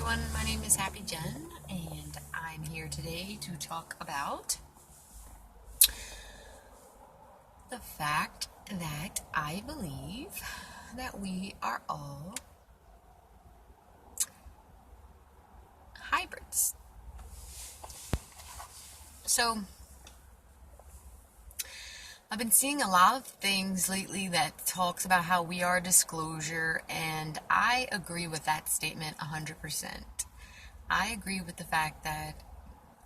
everyone, my name is Happy Jen, and I'm here today to talk about the fact that I believe that we are all hybrids. So, I've been seeing a lot of things lately that talks about how we are disclosure, and I agree with that statement 100%. I agree with the fact that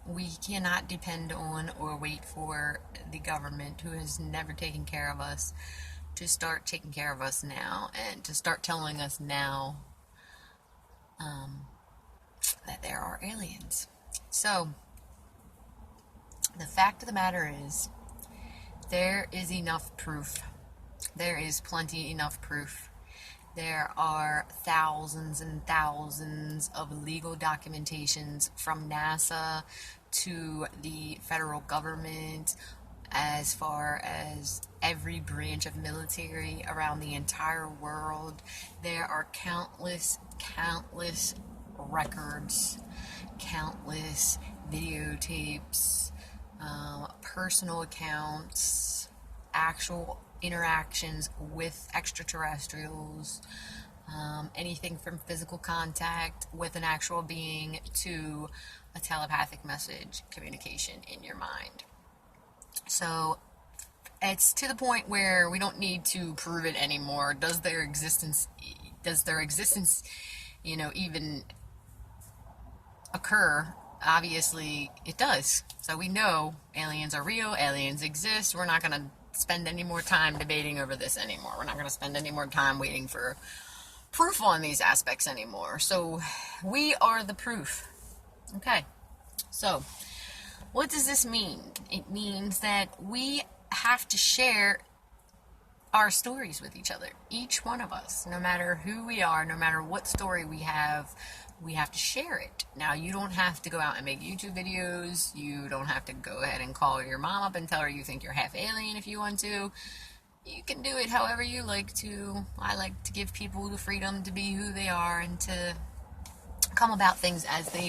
we cannot depend on or wait for the government, who has never taken care of us, to start taking care of us now and to start telling us now that there are aliens. So, the fact of the matter is, there is enough proof. There is plenty enough proof. There are thousands and thousands of legal documentations from NASA to the federal government, as far as every branch of military around the entire world. There are countless records, countless videotapes, personal accounts, actual interactions with extraterrestrials, anything from physical contact with an actual being to a telepathic message communication in your mind. So it's to the point where we don't need to prove it anymore. Does their existence even occur? Obviously it does. So we know aliens are real, aliens exist. We're not going to spend any more time debating over this anymore. We're not going to spend any more time waiting for proof on these aspects anymore. So we are the proof. Okay. So what does this mean? It means that we have to share our stories with each other. Each one of us, no matter who we are, no matter what story we have to share it. Now, you don't have to go out and make YouTube videos. You don't have to go ahead and call your mom up and tell her you think you're half alien if you want to. You can do it however you like to. I like to give people the freedom to be who they are and to come about things as they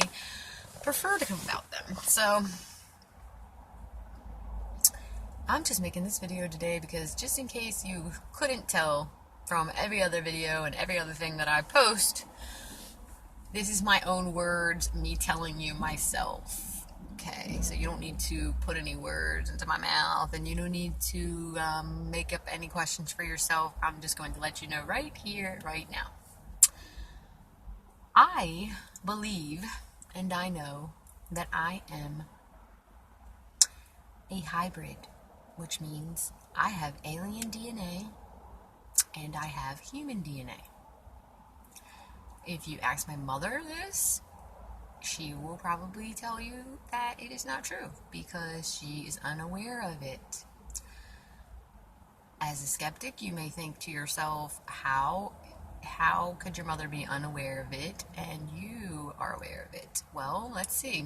prefer to come about them. So, I'm just making this video today because just in case you couldn't tell from every other video and every other thing that I post, this is my own words, me telling you myself. Okay, so you don't need to put any words into my mouth, and you don't need to make up any questions for yourself. I'm just going to let you know right here, right now. I believe, and I know, that I am a hybrid, which means I have alien DNA and I have human DNA. If you ask my mother this, she will probably tell you that it is not true because she is unaware of it. As a skeptic, you may think to yourself, how could your mother be unaware of it and you are aware of it? Well, let's see.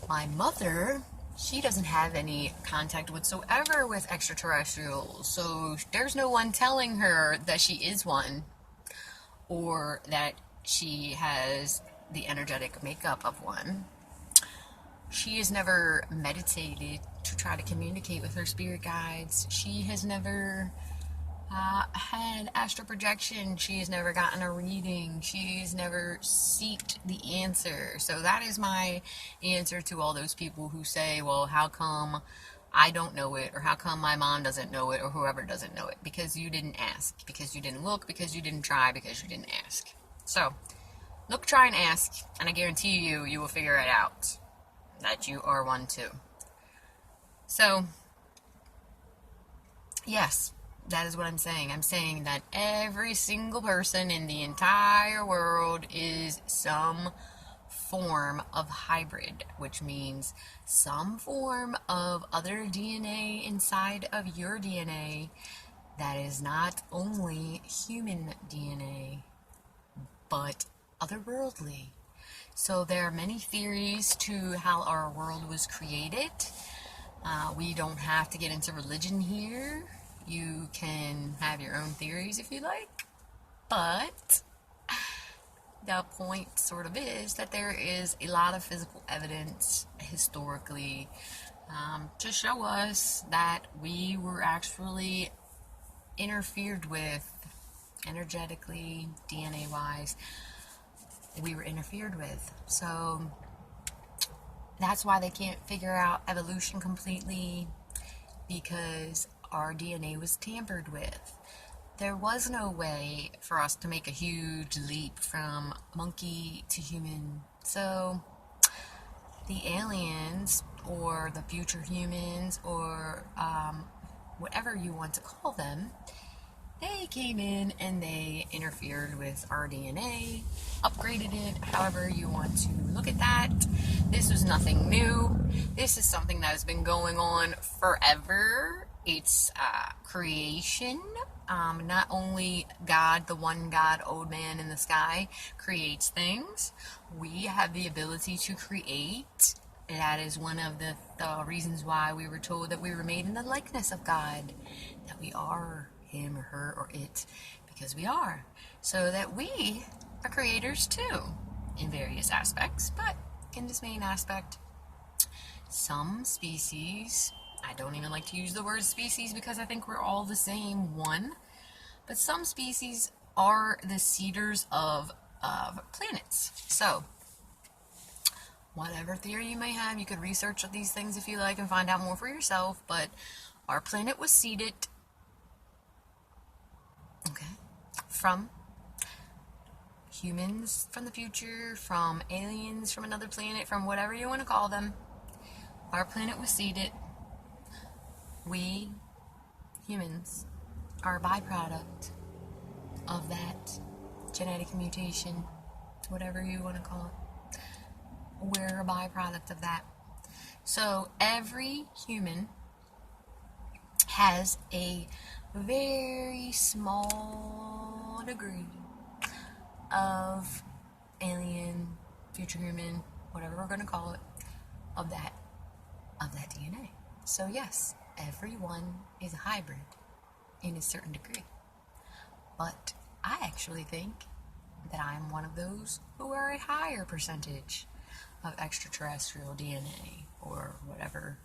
My mother, she doesn't have any contact whatsoever with extraterrestrials, so there's no one telling her that she is one, or that she has the energetic makeup of one. She has never meditated to try to communicate with her spirit guides. She has never had astral projection. She has never gotten a reading. She has never sought the answer. So that is my answer to all those people who say, well, how come I don't know it, or how come my mom doesn't know it, or whoever doesn't know it? Because you didn't ask, because you didn't look, because you didn't try, because you didn't ask. So, look, try, and ask, and I guarantee you will figure it out, that you are one too. So, yes, that is what I'm saying. I'm saying that every single person in the entire world is some form of hybrid, which means some form of other DNA inside of your DNA that is not only human DNA, but otherworldly. So there are many theories to how our world was created. We don't have to get into religion here. You can have your own theories if you like, but the point sort of is that there is a lot of physical evidence historically to show us that we were actually interfered with energetically, DNA wise. We were interfered with. So that's why they can't figure out evolution completely, because our DNA was tampered with. There was no way for us to make a huge leap from monkey to human. So the aliens, or the future humans, or whatever you want to call them, they came in and they interfered with our DNA, upgraded it, however you want to look at that. This was nothing new. This is something that has been going on forever. It's creation. Not only God, the one God, old man in the sky, creates things. We have the ability to create. That is one of the reasons why we were told that we were made in the likeness of God. That we are him or her or it, because we are. So that we are creators too, in various aspects. But in this main aspect, some species, I don't even like to use the word species because I think we're all the same one, but some species are the seeders of planets. So whatever theory you may have, you could research these things if you like and find out more for yourself, but our planet was seeded, okay, from humans from the future, from aliens from another planet, from whatever you want to call them. Our planet was seeded. We, humans, are a byproduct of that genetic mutation, whatever you want to call it. We're a byproduct of that. So every human has a very small degree of alien, future human, whatever we're going to call it, of that DNA. So yes, everyone is a hybrid in a certain degree. But I actually think that I'm one of those who are a higher percentage of extraterrestrial DNA, or whatever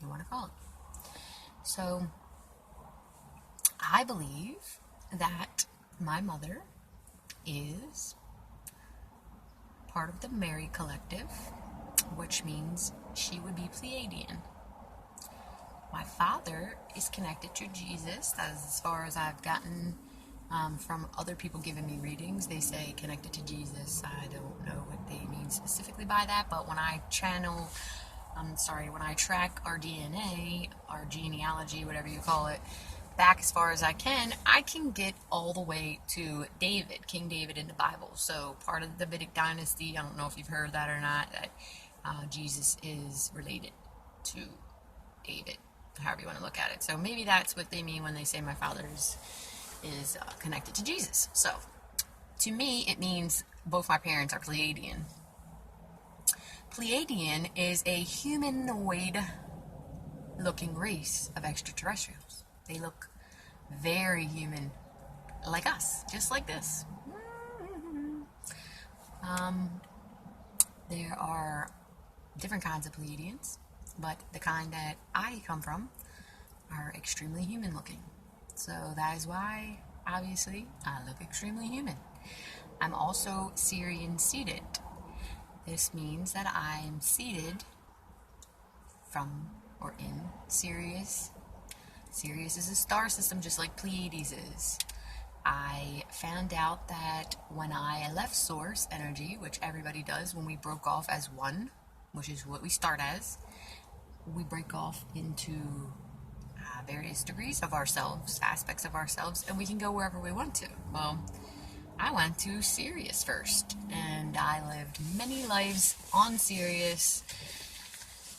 you want to call it. So I believe that my mother is part of the Mary Collective, which means she would be Pleiadian. My father is connected to Jesus, as far as I've gotten from other people giving me readings. They say connected to Jesus. I don't know what they mean specifically by that, but when I when I track our DNA, our genealogy, whatever you call it, back as far as I can get all the way to David, King David in the Bible. So part of the Davidic dynasty, I don't know if you've heard that or not, that Jesus is related to David, however you want to look at it. So maybe that's what they mean when they say my father is connected to Jesus. So to me, it means both my parents are Pleiadian. Pleiadian is a humanoid looking race of extraterrestrials. They look very human, like us, just like this. There are different kinds of Pleiadians, but the kind that I come from are extremely human looking. So that is why, obviously, I look extremely human. I'm also Sirian seeded. This means that I'm seeded from or in Sirius. Sirius is a star system just like Pleiades is. I found out that when I left Source Energy, which everybody does when we broke off as one, which is what we start as, we break off into various degrees of ourselves, aspects of ourselves, and we can go wherever we want to. Well, I went to Sirius first, and I lived many lives on Sirius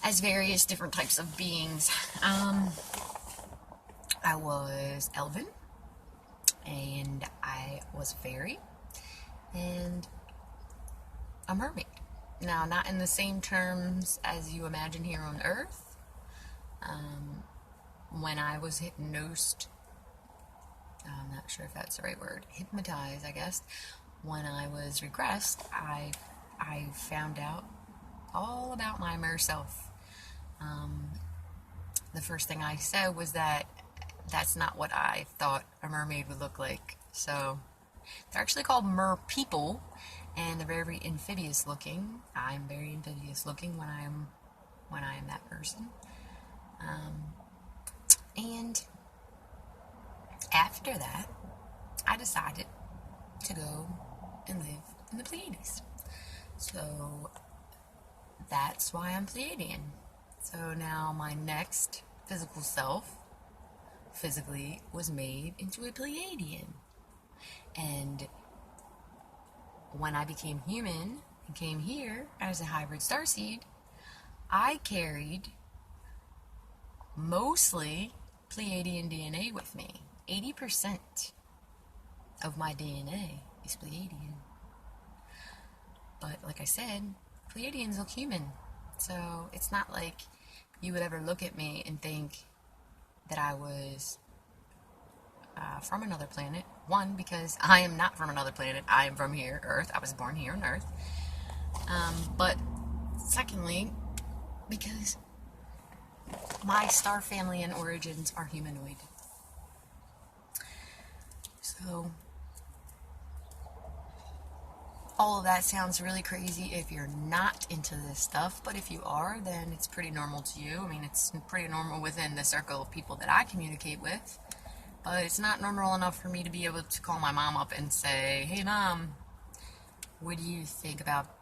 as various different types of beings. I was Elven, and I was fairy, and a mermaid. Now, not in the same terms as you imagine here on Earth. When I was hypnosed, I'm not sure if that's the right word, hypnotized, I guess, when I was regressed, I found out all about my myself. The first thing I said was that that's not what I thought a mermaid would look like. So they're actually called mer people, and they're very amphibious looking. I'm very amphibious looking when I am that person. And after that, I decided to go and live in the Pleiades. So that's why I'm Pleiadian. So now my next physical self physically was made into a Pleiadian. And when I became human and came here as a hybrid starseed, I carried mostly Pleiadian DNA with me. 80% of my DNA is Pleiadian. But like I said, Pleiadians look human. So it's not like you would ever look at me and think that I was from another planet. One, because I am not from another planet. I am from here, Earth. I was born here on Earth. But secondly, because my star family and origins are humanoid. So all of that sounds really crazy if you're not into this stuff, but if you are, then it's pretty normal to you. I mean, it's pretty normal within the circle of people that I communicate with, but it's not normal enough for me to be able to call my mom up and say, hey mom, what do you think about